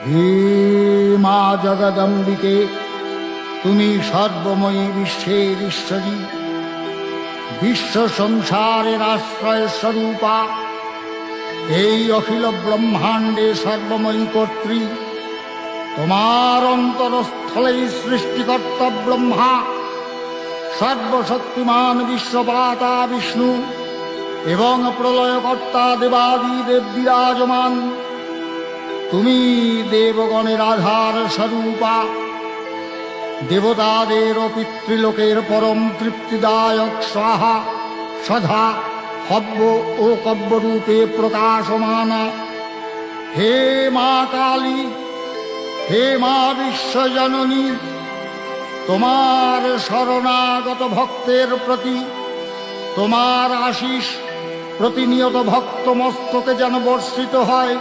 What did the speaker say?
হে মা জগদম্বিকে, তুমি সর্বময়ী বিশ্বের ঈশ্বরী, বিশ্ব সংসারের আশ্রয় স্বরূপা, এই অখিল ব্রহ্মাণ্ডে সর্বময়ী কর্ত্রী। তোমার অন্তরস্থলেই সৃষ্টিকর্তা ব্রহ্মা, সর্বশক্তিমান বিশ্বপাতা বিষ্ণু এবং প্রলয়কর্তা দেবাদিদেব বিরাজমান। তুমি দেবগণের আধার স্বরূপা, দেবতাদের ও পিতৃলোকের পরম তৃপ্তিদায়ক স্বাহা সধা হব্য ও কব্যরূপে প্রকাশমানা। হে মা কালী, হে মা বিশ্বজননী, তোমার শরণাগত ভক্তের প্রতি তোমার আশীষ প্রতিনিয়ত ভক্ত মস্তকে যেন বর্ষিত হয়।